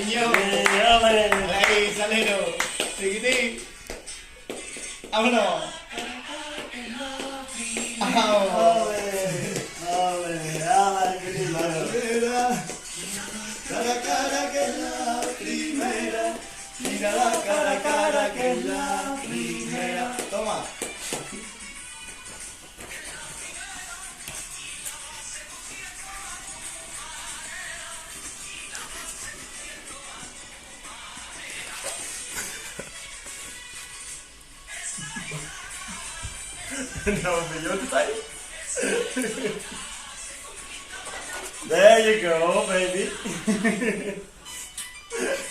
niño. Ahí, salero. Seguidí. Vámonos. Cara que es la primera. Mira la cara que es la primera. Toma. No, there you go, baby.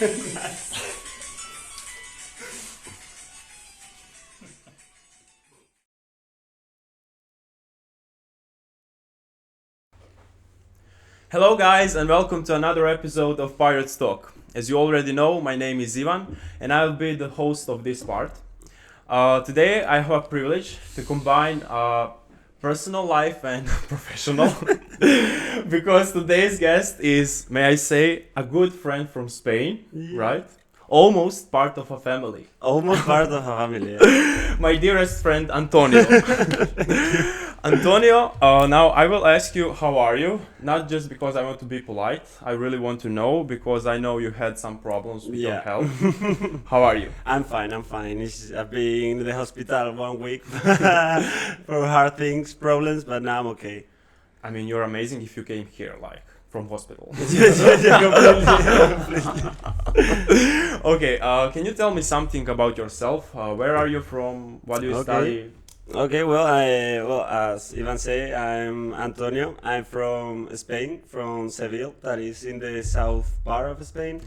Nice. Hello guys and welcome to another episode of PiRates Talk. As you already know, my name is Ivan and I will be the host of this part. Today I have a privilege to combine personal life and professional because today's guest is, may I say, a good friend from Spain, right? Almost part of a family. Almost part of a family. Yeah. My dearest friend Antonio. Antonio, now I will ask you how are you? Not just because I want to be polite, I really want to know because I know you had some problems with your health. How are you? I'm fine. I've been in the hospital 1 week for hard things, problems, but now I'm okay. I mean, you're amazing if you came here, like, from hospital. Completely. Okay, can you tell me something about yourself? Where are you from? What do you study? Okay, well, as Ivan say, I'm Antonio. I'm from Spain, from Seville, that is in the south part of Spain.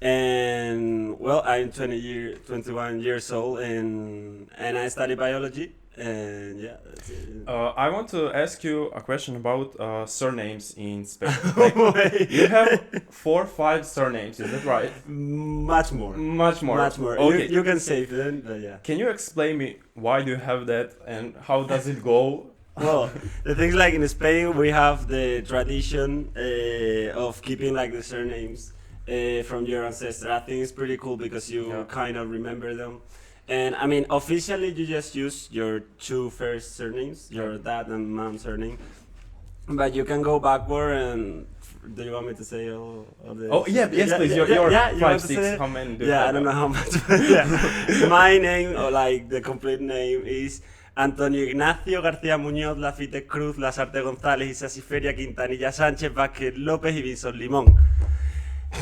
And well, I'm 21 years old, and I study biology. And yeah, that's it. I want to ask you a question about surnames in Spain. Like, you have 4 or 5 surnames, is that right? Much more. Okay. You can save them, but yeah. Can you explain me why do you have that and how does it go? Well, the things like in Spain, we have the tradition of keeping like the surnames from your ancestors. I think it's pretty cool because you kind of remember them. And I mean, officially, you just use your 2 first surnames, your dad and mom's surname. But you can go backward and. Do you want me to say all of this? Oh, yes, please. Your 5, 6, how many do you have? I don't know how much. But yeah. My name, or like the complete name, is Antonio Ignacio García Muñoz, Lafite Cruz, Lasarte González, Isaciferia Quintanilla Sánchez, Vázquez López y Vinson Limón.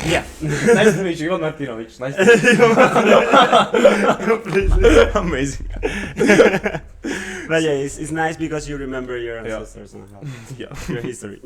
Yeah. Nice to meet you, Ivan Martinovic. Nice to meet you. Completely. Amazing. But yeah, it's nice because you remember your ancestors and your history.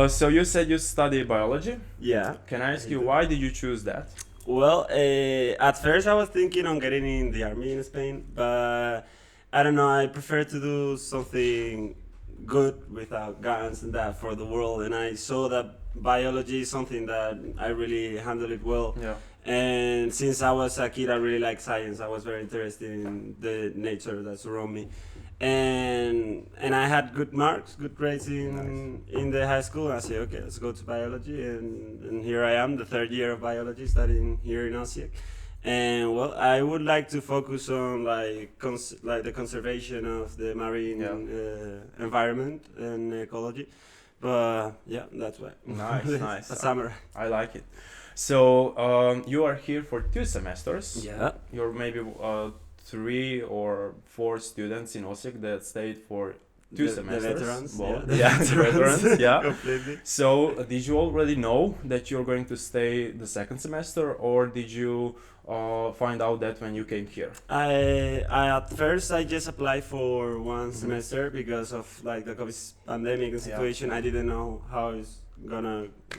So you said you study biology? Yeah. Can I ask you why did you choose that? Well, at first I was thinking on getting in the army in Spain, but I don't know, I prefer to do something good without guns and that for the world, and I saw that biology is something that I really handle it well. Yeah. And since I was a kid, I really like science. I was very interested in the nature that surround me, and I had good marks, good grades in the high school. I said, okay, let's go to biology, and here I am, the 3rd year of biology, studying here in Osijek. And well, I would like to focus on like the conservation of the marine environment and ecology. But yeah, that's why. Nice. A summer. I like it. So you are here for 2 semesters. Yeah. You're maybe 3 or 4 students in Osijek that stayed for 2 semesters. The veterans. Well, The veterans. Yeah. Completely. So did you already know that you're going to stay the 2nd semester, or did you find out that when you came here? I at first I just applied for 1 semester because of like the COVID pandemic and situation. I didn't know how it's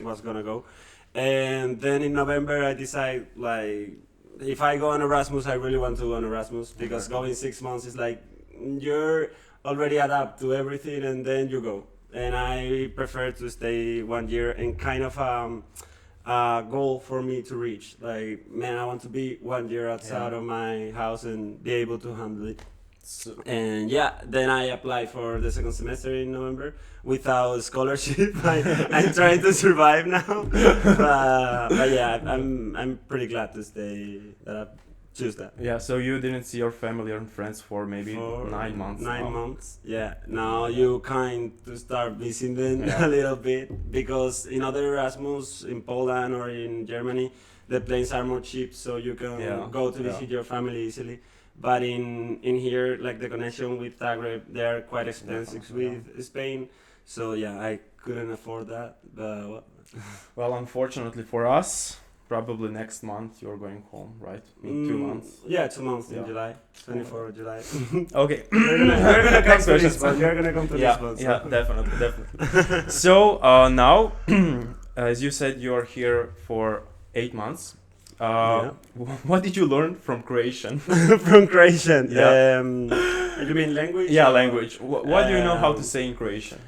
was gonna go, and then in November I decided like if I go on Erasmus, I really want to go on Erasmus because going 6 months is like you're already adapt to everything and then you go. And I prefer to stay 1 year and kind of a goal for me to reach. Like, man, I want to be 1 year outside of my house and be able to handle it. So, And yeah, then I applied for the second semester in November without scholarship. I'm trying to survive now, but yeah, I'm pretty glad to stay that I choose that. yeah, so you didn't see your family and friends for maybe For 9 months. 9 now. months. Yeah. Now you kind to start visiting them Yeah. a little bit, because in other Erasmus in Poland or in Germany, the planes are more cheap, so you can Yeah. go to Yeah. visit your family easily. But in here, like the connection with Zagreb, they are quite expensive Yeah. with Spain. So yeah, I couldn't afford that. But Well, unfortunately for us, probably next month you're going home, right? In 2 months. Yeah, 2 months Yeah. in July, 24th of July. Okay. You're gonna come Next to question. Lisbon. You're gonna come to Yeah, Lisbon. yeah, definitely. So now, as you said, you're here for 8 months. What did you learn from Croatian? From Croatian. Yeah. You mean language? Yeah, or- language. What do you know how to say in Croatian?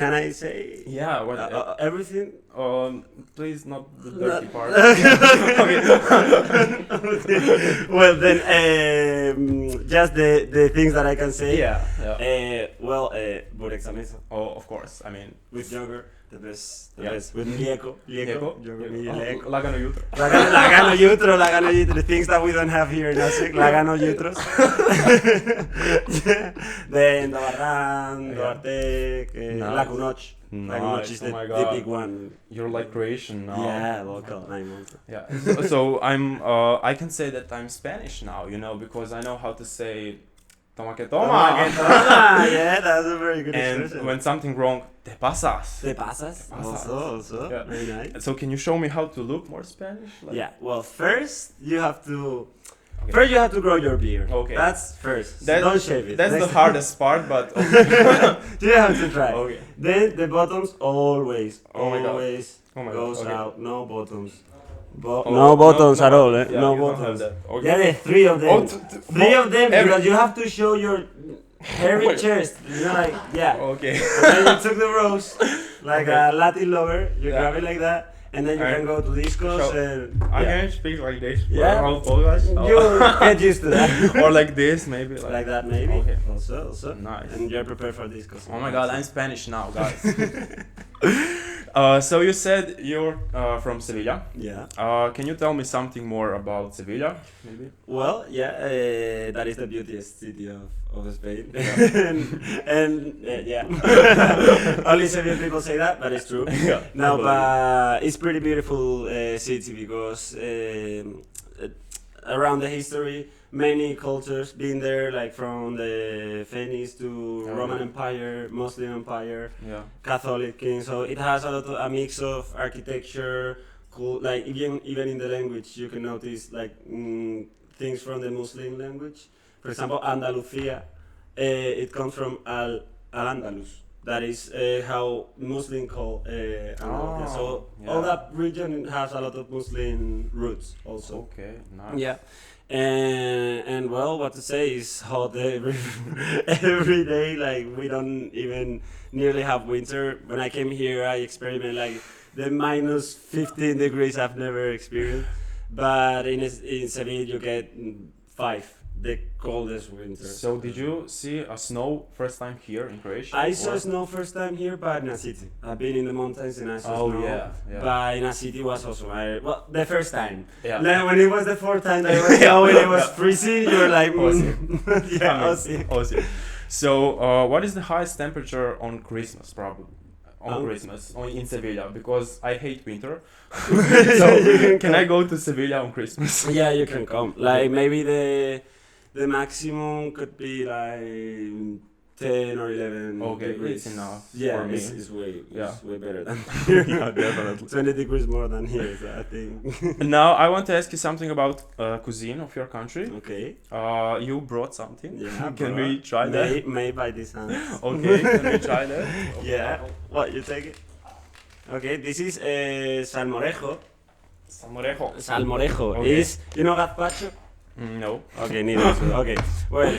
Can I say Yeah, what? everything? Please, not the dirty part. Well, then, just the things that I can say. Yeah, yeah. Burek sa meso Oh, of course. I mean, with yogurt, the best. Yeah. With mlijeko, Lijeko? yogurt, Oh, mlijeko. lagano jutro. Lagano jutro, things that we don't have here in Osijek, lagano jutros. Then Dobarran, Doartek, Nice. Lakunoch. Lakunoch is Oh the my the God. big one. You're like Croatian now. Yeah, local, 9 months. Yeah. So I'm. I can say that I'm Spanish now. You know, because I know how to say "toma que toma." Yeah, that's a very good And expression. when something wrong, te pasas. Te pasas? Te pasas. Also, Yeah. very nice. So can you show me how to look more Spanish? Like- Yeah, well, first you have to Okay. First, you have to grow your beard. Okay. That's first. That- Don't shave it. That's the Next- hardest part, but You have to try. okay. Then the bottoms always, Oh my God. always Oh my God, goes okay. out. No bottoms. Oh, No bottoms at all. Eh? Yeah, No you don't have bottoms. that. Okay. Yeah, there's three of them. Oh, Three of them every- because you have to show your hairy Wait. chest. You know, like yeah. Okay. And then you took the rose like Okay. a Latin lover. You Yeah. grab it like that, and then you And can go to discos so- and I yeah. can speak like this. Yeah. All podcast. You get used to that. Or like this, maybe. Like that maybe. Okay. Also. Nice. And you're prepared for discos. Oh my God, I'm Spanish now, guys. So you said you're from Sevilla. Yeah. Can you tell me something more about Sevilla, maybe? Well, yeah, that is the beautiest city of Spain. Yeah. Only Sevilla people say that, but it's true. Yeah. No, but it's pretty beautiful city because around the history, many cultures been there, like from the Phoenix to Oh, Roman yeah. Empire, Muslim Empire, Yeah. Catholic king. So it has a mix of architecture, cool. Like even in the language, you can notice like things from the Muslim language. For example, Andalusia, it comes from Al-Andalus. That is how Muslim call Andalusia. Oh, So yeah. all that region has a lot of Muslim roots also. Okay, nice. Yeah. And well, what to say is hot every day. Like we don't even nearly have winter. When I came here, I experienced like the minus 15 degrees I've never experienced. But in Seville, you get 5, the coldest winter. So did you see a snow first time here in Croatia? I saw or- snow first time here, but in a city. I've been in the mountains and I saw Oh snow. yeah, yeah. But in a city was also well, the first time. Yeah. Then when it was the fourth time that I was when it was freezing, you were like, yeah, Awesome. Awesome. So, what is the highest temperature on Christmas? Probably on Christmas in Sevilla, because I hate winter. So, can I go to Sevilla on Christmas? Yeah, you can come. Like maybe the maximum could be like 10 or 11 Okay, degrees. it's enough Yeah, for me. it's way better than Yeah, definitely. 20 degrees more than here, so I think. Now I want to ask you something about cuisine of your country. Okay. You brought something. Yeah. Can bro. we try that? Made by this hand. Okay, can we try that? Yeah. What, you take it? Okay, this is salmorejo. Salmorejo. Salmorejo Okay. is, you know gazpacho? No. Okay, neither. Okay. Well,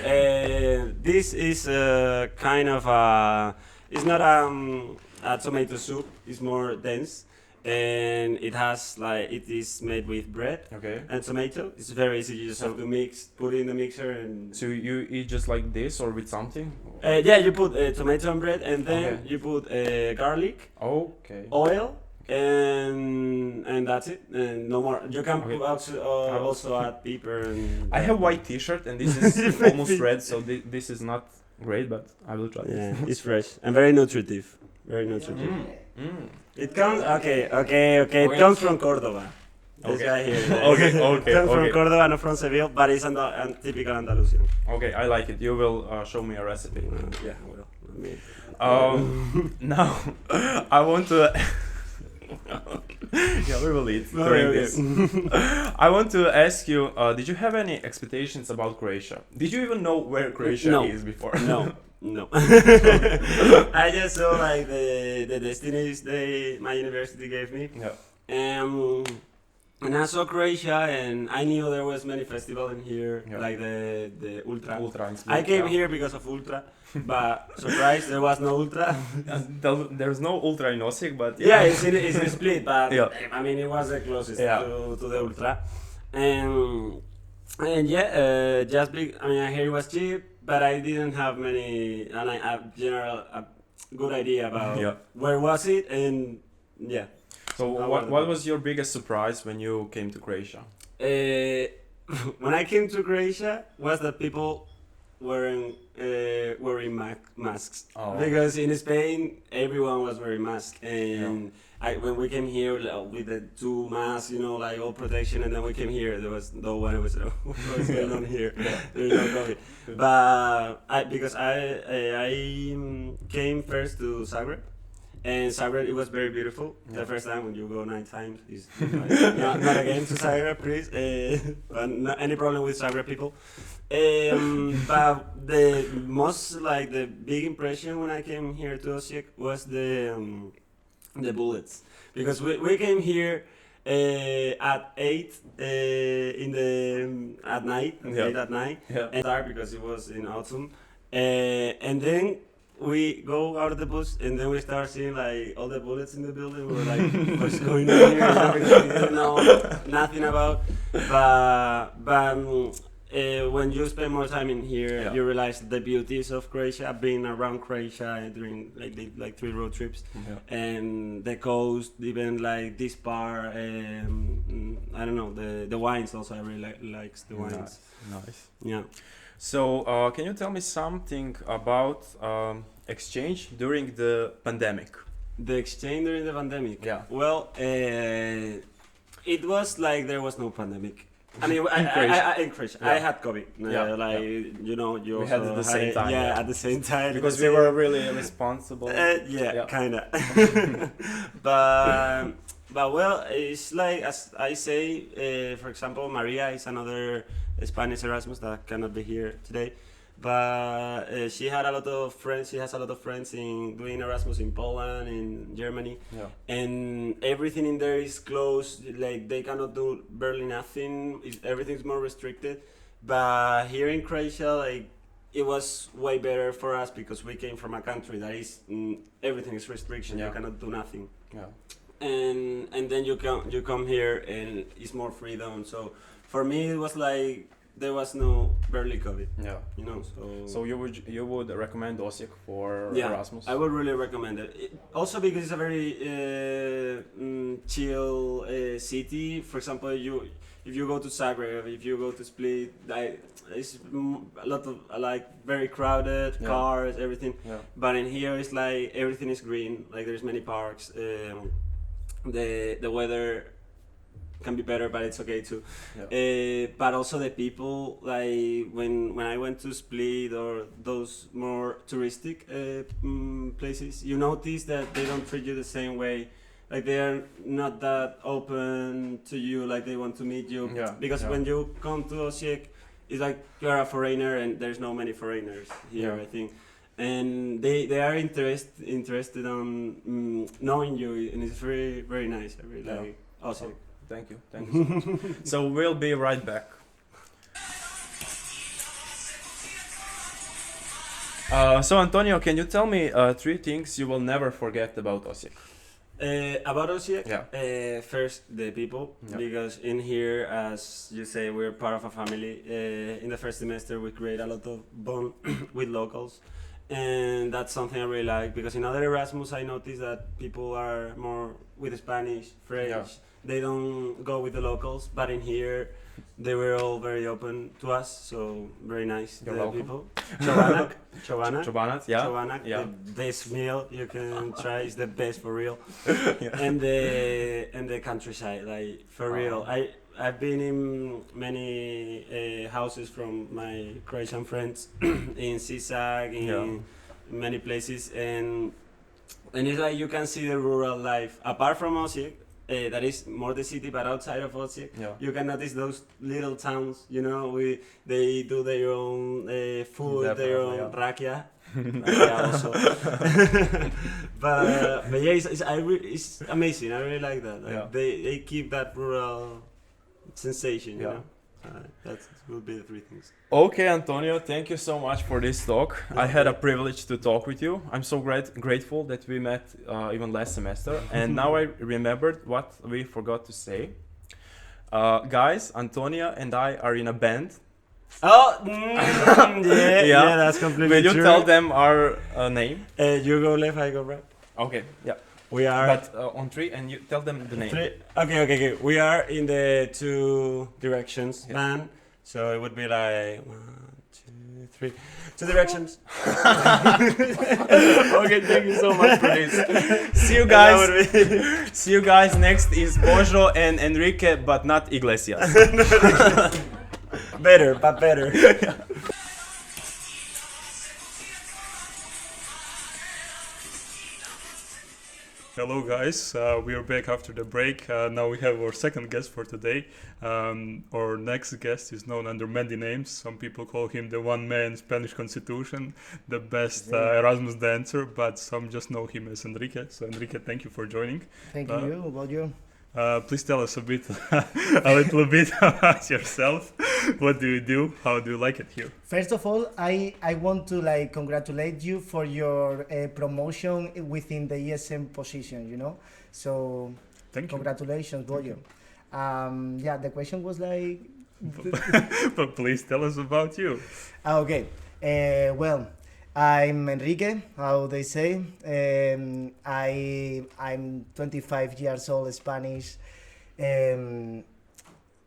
this is kind of a. It's not a tomato soup. It's more dense. and it is made with bread Okay. and tomato. It's very easy. You just have to put it in the mixer, and So you eat just like this or with something? yeah, you put tomato and bread, and then Okay. you put garlic, Okay. oil, and that's it. And no more. You can Okay. put also add pepper. And I have white T-shirt and this is almost red, so this is not great, but I will try yeah, this. it's fresh and very nutritive. Very nutritive. It comes okay. It comes from Cordoba. This Okay. guy here. Okay, It comes from okay. Cordoba, not from Seville, but it's typical Andalusian. Okay, I like it. You will show me a recipe. Yeah, well, I mean, Now, I want to. Yeah, we will eat during okay. this. I want to ask you: did you have any expectations about Croatia? Did you even know where Croatia No. is before? No. I just saw like the destinies my university gave me. Yeah. And I saw Croatia, and I knew there was many festivals in here, Yeah. like the Ultra. Ultra. I came here because of Ultra, but surprise, there was no Ultra. There's no Ultra in Osijek, but Yeah, it's in Split, but Yeah. I mean it was the closest Yeah. to the Ultra, and yeah, just big. I mean, I heard it was cheap, but I didn't have a good idea about Yeah. where was it, and yeah. So what was your biggest surprise when you came to Croatia? When I came to Croatia, was that people wearing masks. Oh. Because in Spain, everyone was wearing masks, and when we came here with the 2 masks, like all protection, and then we came here, there was no one. Was what's going on here? There's no COVID. But because I came first to Zagreb. And Zagreb, it was very beautiful. The first time when you go 9 times, is not again to Zagreb, please. But not any problem with Zagreb people. But the big impression when I came here to Osijek was the bullets, because we came here at 8 at night, and dark because it was in autumn, and then we go out of the bus, and then we start seeing like all the bullets in the building. We were like, what's going on here? Because we didn't know nothing about. But when you spend more time in here, you realize the beauties of Croatia. Being around Croatia during like 3 road trips, and the coast, even like this part. I don't know, the wines also. I really likes the wines. Nice. Yeah. So, can you tell me something about exchange during the pandemic? The exchange during the pandemic? Yeah. Well, it was like there was no pandemic. I mean, in Croatia, I had COVID. You we had it at the same time. Yeah, at the same time. Because we were really responsible. Kinda. But well, it's like, as I say, for example, Maria is another Spanish Erasmus that cannot be here today, but she had a lot of friends. She has a lot of friends doing Erasmus in Poland, in Germany, and everything in there is closed. Like they cannot do barely nothing. Everything's more restricted. But here in Croatia, like it was way better for us because we came from a country that is everything is restriction. You cannot do nothing. And then you come here and it's more freedom. So for me it was like there was barely COVID. So you would recommend Osijek for Erasmus? I would really recommend it. Also because it's a very chill city. For example, if you go to Zagreb, if you go to Split, it's a lot of very crowded cars, everything. But in here it's like everything is green. Like there's many parks. The weather can be better, but it's okay too. But also the people, like when I went to Split or those more touristic places, you notice that they don't treat you the same way. Like they are not that open to you, like they want to meet you. Because when you come to Osijek, it's like you're a foreigner, and there's no many foreigners here, I think. And they are interested on knowing you, and it's very, very nice. I really like Osijek. Thank you so much. So we'll be right back. So Antonio, can you tell me 3 things you will never forget about Osijek? About Osijek, Yeah. first the people, Yeah. because in here, as you say, we're part of a family. In the first semester, we create a lot of bond with locals, and that's something I really like. Because in other Erasmus, I noticed that people are more with Spanish, French. Yeah. They don't go with the locals, but in here, they were all very open to us, so very nice. You're the welcome. people. Chovanak, Chobanat, yeah. Chovanak, Yeah. the best meal you can try. Is the best for real. Yeah. And the countryside, like for real. I've been in many houses from my Croatian friends in Sisak, in many places, and it's like you can see the rural life apart from Osijek. That is more the city, but outside of Osijek, Yeah. you can notice those little towns. You know, they do their own food, their Definitely, own yeah. rakia. Rakia also. but yeah, it's amazing. I really like that. Like Yeah. they keep that rural sensation. You Yeah. know, that will be the three things. Okay, Antonio, thank you so much for this talk. I had a privilege to talk with you. I'm so grateful that we met even last semester. And now I remembered what we forgot to say. Guys, Antonia and I are in a band. Oh, yeah, that's completely Will you true. tell them our name? You go left, I go right. Okay, yeah. We are. But on three, and you tell them the name. Okay. We are in the two directions band, so it would be like 1, 2, 3. Two directions. Okay, thank you so much for this. See you guys. See you guys. Next is Bojo and Enrique, but not Iglesias. Better, but better. Hello guys, we are back after the break. Now we have our second guest for today. Our next guest is known under many names. Some people call him the one-man Spanish Constitution, the best Erasmus dancer, but some just know him as Enrique. So Enrique, thank you for joining. Thank you. About you? Please tell us a little bit about yourself. What do you do? How do you like it here? First of all, I want to congratulate you for your promotion within the ESM position. You know, so Thank you. congratulations, Boyo. Yeah, the question was like. But please tell us about you. Okay. Well, I'm Enrique, how they say. I'm 25 years old, Spanish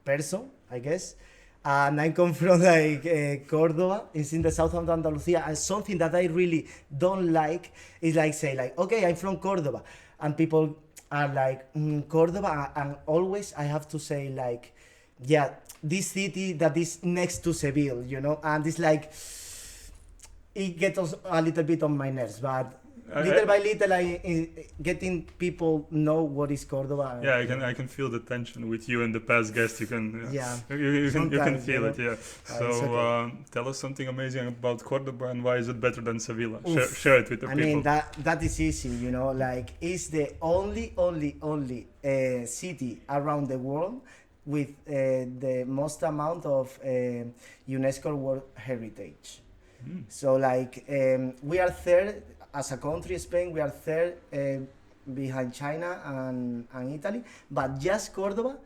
person, I guess. And I come from Córdoba, it's in the south of Andalusia. And something that I really don't like is say okay, I'm from Córdoba. And people are like, Córdoba, and always I have to say yeah, this city that is next to Seville, you know, and it's it gets a little bit on my nerves, but little by little, getting people know what is Cordoba. Yeah, I can feel the tension with you and the past guest. You can you can feel it. Yeah. So okay. Tell us something amazing about Cordoba and why is it better than Sevilla? Share it with the people. I mean that is easy, you know. It's the only city around the world with the most amount of UNESCO World Heritage. So we are third as a country, Spain. We are third behind China and Italy, but just Cordoba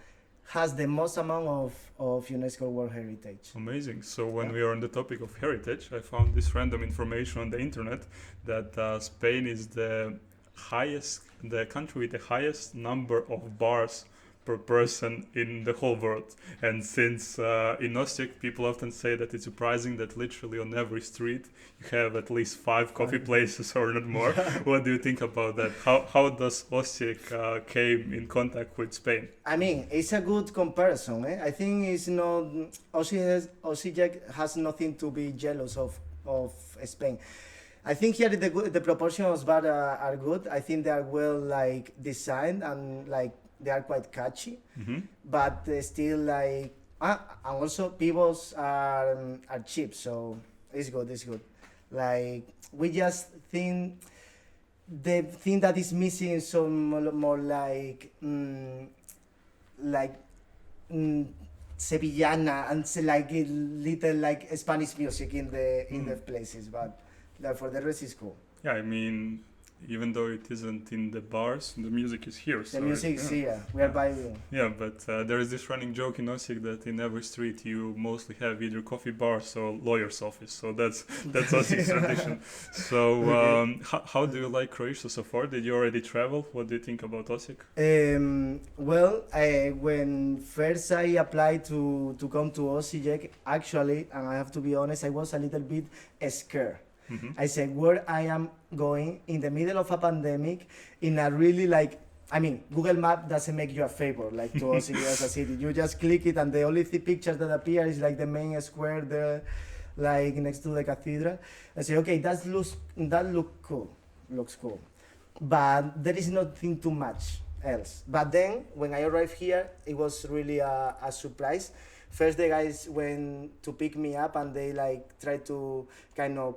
has the most amount of UNESCO World Heritage. Amazing. So when we are on the topic of heritage, I found this random information on the internet that Spain is the country with the highest number of bars per person in the whole world. And since in Osijek people often say that it's surprising that literally on every street you have at least 5 coffee places or not more. What do you think about that? How does Osijek came in contact with Spain? I mean, it's a good comparison. I think it's not Osijek has nothing to be jealous of Spain. I think here the proportions are good. I think they are well designed and they are quite catchy, but still and also peoples are cheap, so it's good. We just think the thing that is missing is some more Sevillana and little Spanish music in the places, but for the rest is cool. Yeah, I mean, even though it isn't in the bars, the music is here. The music is here. We are vibing. Yeah, but there is this running joke in Osijek that in every street you mostly have either coffee bars or lawyer's office. So that's Osik's tradition. So how do you like Croatia so far? Did you already travel? What do you think about Osijek? Well, when first I applied to come to Osijek, actually, and I have to be honest, I was a little bit scared. Mm-hmm. I said, where I am going in the middle of a pandemic, in a really Google Map doesn't make you a favor, like to Osijek as a city. You just click it and the only pictures that appear is like the main square there, like next to the cathedral. I say, okay, that looks cool. But there is nothing too much else. But then when I arrived here, it was really a surprise. First, the guys went to pick me up and they tried to kind of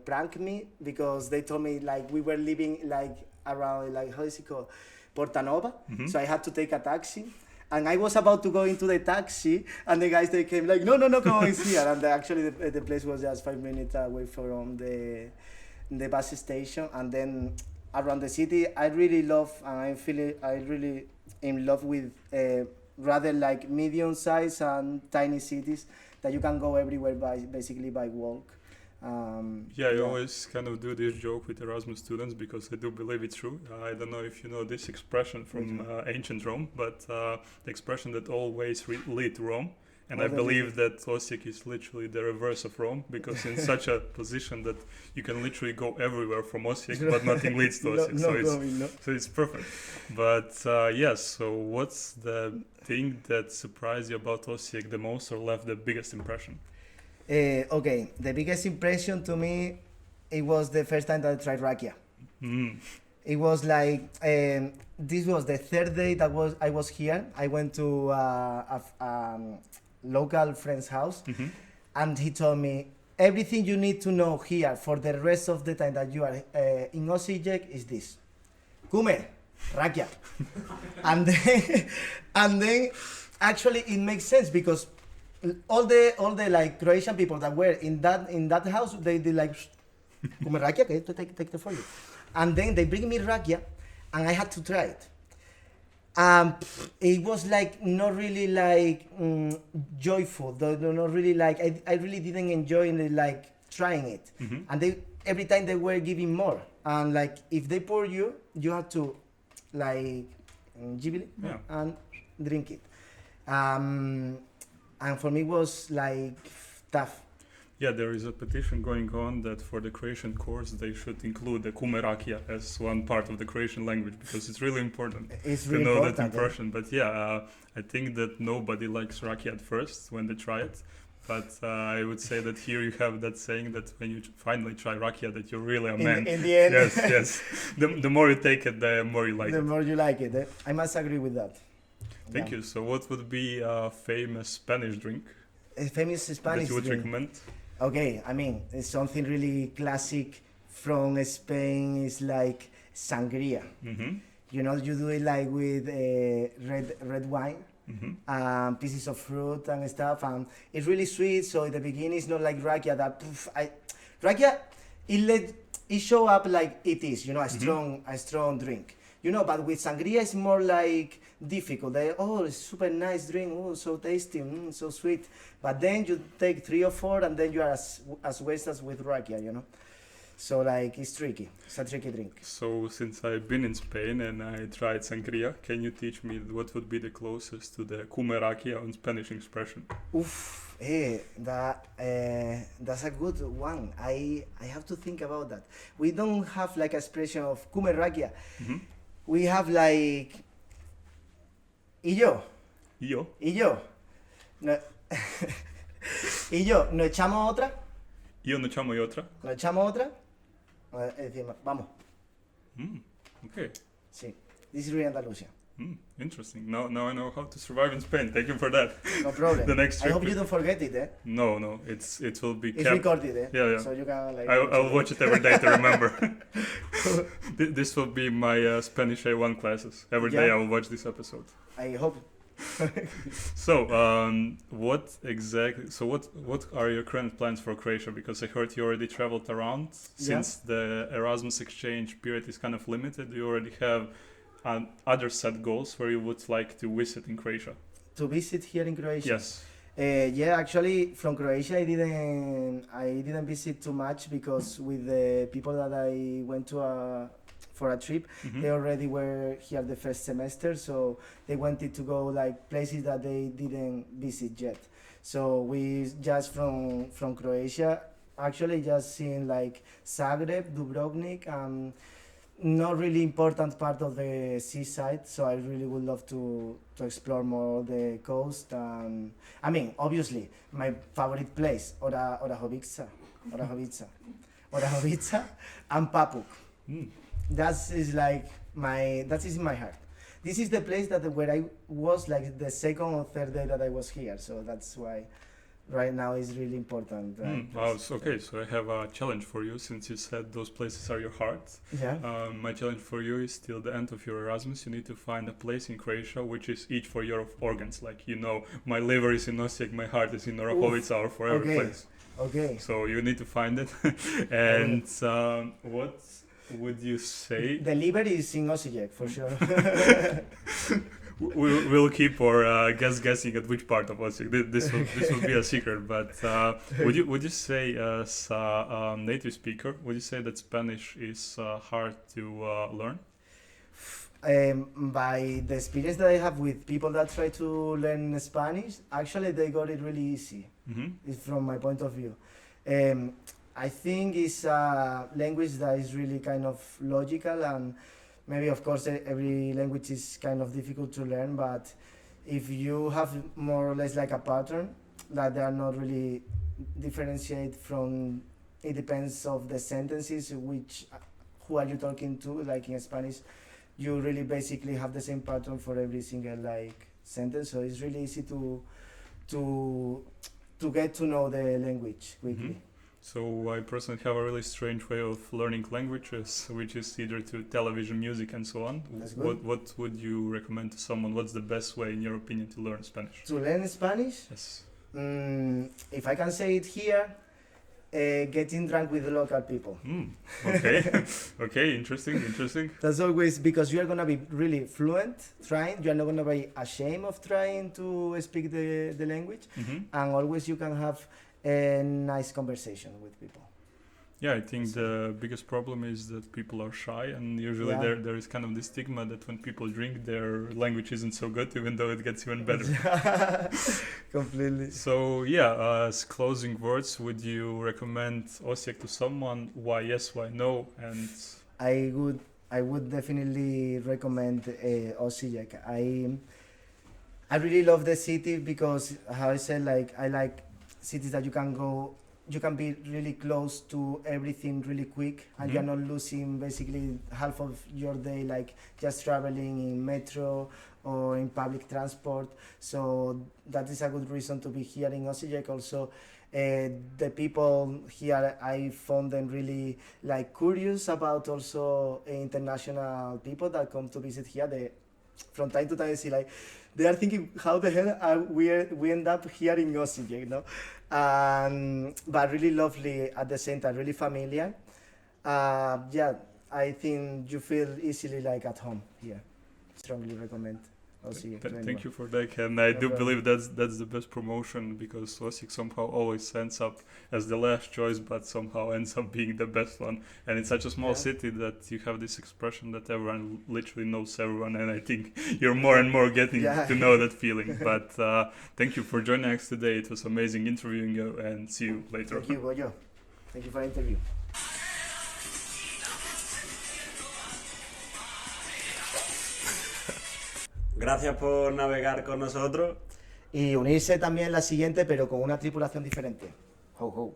prank me because they told me we were living around how is it called, Portanova. Mm-hmm. So I had to take a taxi. And I was about to go into the taxi, and the guys they came no, come on, it's here. And actually the place was just 5 minutes away from the bus station. And then around the city, I really love, and I really in love with rather medium size and tiny cities that you can go everywhere basically by walk. I always kind of do this joke with Erasmus students because I do believe it's true. I don't know if you know this expression from ancient Rome, but the expression that all ways lead to Rome. And I believe that Osijek is literally the reverse of Rome because in such a position that you can literally go everywhere from Osijek, but nothing leads to Osijek. So it's perfect. But so what's the thing that surprised you about Osijek the most or left the biggest impression? Okay, the biggest impression to me, it was the first time that I tried rakia. Mm. It was this was the third day that I was here. I went to a local friend's house, Mm-hmm. and he told me everything you need to know here for the rest of the time that you are in Osijek is this: Kume, rakia. and then actually it makes sense because all the Croatian people that were in that house, they Kume rakia, okay, take the for you. And then they bring me rakia, and I had to try it. It was not really joyful. Not really I really didn't enjoy trying it. Mm-hmm. And every time they were giving more. And if they pour you have to jibble it and drink it. And for me it was tough. Yeah, there is a petition going on that for the Croatian course they should include the kume rakia as one part of the Croatian language because it's really important It's really to know important, that impression. But I think that nobody likes rakia at first when they try it. But I would say that here you have that saying that when you finally try rakia that you're really a man. In the end. Yes. The more you take it, the more you like The it. more you like it. I must agree with that. Thank you. So what would be a famous Spanish drink A famous Spanish that you would drink. recommend? Okay, I mean, it's something really classic from Spain. It's sangria. Mm-hmm. You know, you do it with red wine, Mm-hmm. pieces of fruit and stuff, and it's really sweet. So in the beginning, it's not like rakia that rakia. It show up like it is, you know, a strong drink. You know, but with sangria, it's more difficult. It's super nice drink. Oh, so tasty, so sweet. But then you take 3 or 4, and then you are as wasted as with rakia, you know. So it's tricky. It's a tricky drink. So since I've been in Spain and I tried sangria, can you teach me what would be the closest to the kume rakia on Spanish expression? Oof, that's a good one. I have to think about that. We don't have expression of kume rakia. Mm-hmm. We have y yo. Yo? Y yo. No, y yo, ¿nos echamos otra? Yo no chamo y otra? ¿Nos echamos otra? Decimos, vamos. Okay. Sí. This is really Andalusia. Interesting. Now I know how to survive in Spain. Thank you for that. No problem. The next I trip hope you don't forget it, eh? No. it will be It's kept. recorded, eh? Yeah. So you can I'll watch it every day to remember. This will be my Spanish A1 classes. Every day I will watch this episode. I hope. So, what are your current plans for Croatia? Because I heard you already traveled around. Since the Erasmus exchange period is kind of limited, you already have other set goals where you would like to visit in Croatia. To visit here in Croatia? Yes. Yeah, actually, from Croatia, I didn't visit too much because with the people that I went to for a trip, they already were here the first semester, so they wanted to go like places that they didn't visit yet. So we just from Croatia, actually just seen like Zagreb, Dubrovnik, not really important part of the seaside, so I really would love to explore more the coast. And I mean, obviously, my favorite place, Orahovica, and Papuk. That is in my heart. This is the place where I was like the second or third day that I was here, so that's why right now is really important. Right? Okay, so I have a challenge for you, since you said those places are your heart. Yeah. My challenge for you is till the end of your Erasmus, you need to find a place in Croatia which is each for your organs. Like, you know, my liver is in Osijek, my heart is in Orahovica, or for every place. Okay. So you need to find it. And what would you say? The liver is in Osijek, for sure. We'll keep our guessing at which part of Osijek. This will be a secret. But would you say, as a native speaker, would you say that Spanish is hard to learn? By the experience that I have with people that try to learn Spanish, actually they got it really easy. From my point of view. I think it's a language that is really kind of logical, and maybe of course every language is kind of difficult to learn, but if you have more or less like a pattern that they are not really differentiate from, it depends of the sentences, who are you talking to, like in Spanish, you really basically have the same pattern for every single like sentence, so it's really easy to get to know the language quickly. So I personally have a really strange way of learning languages, which is either to television, music, and so on. What would you recommend to someone? What's the best way, in your opinion, to learn Spanish? To learn Spanish? Yes. If I can say it here, getting drunk with the local people. Okay. Okay, interesting. That's always, because you are going to be really fluent trying, you are not going to be ashamed of trying to speak the language, and always you can have a nice conversation with people. Yeah, I think the biggest problem is that people are shy, and usually there is kind of this stigma that when people drink, their language isn't so good, even though it gets even better. Completely. So yeah, as closing words, would you recommend Osijek to someone? Why yes, why no? And I would definitely recommend Osijek. I really love the city because, how I said, like I like cities that you can be really close to everything really quick, and you're not losing basically half of your day like just traveling in metro or in public transport. So that is a good reason to be here in Osijek. Also, the people here, I found them really like curious about also international people that come to visit here. They, from time to time, I see like they are thinking, how the hell we end up here in Osijek, you know? But really lovely at the same time, really familiar. Yeah, I think you feel easily like at home here. Strongly recommend Osijek. Thank you for that, and I do believe that's the best promotion, because Osijek somehow always ends up as the last choice, but somehow ends up being the best one. And it's such a small city that you have this expression that everyone literally knows everyone, and I think you're more and more getting to know that feeling. But thank you for joining us today. It was amazing interviewing you, and see you later. Thank you, Goyo. Thank you for the interview. Gracias por navegar con nosotros. Y unirse también la siguiente, pero con una tripulación diferente. Ho, ho.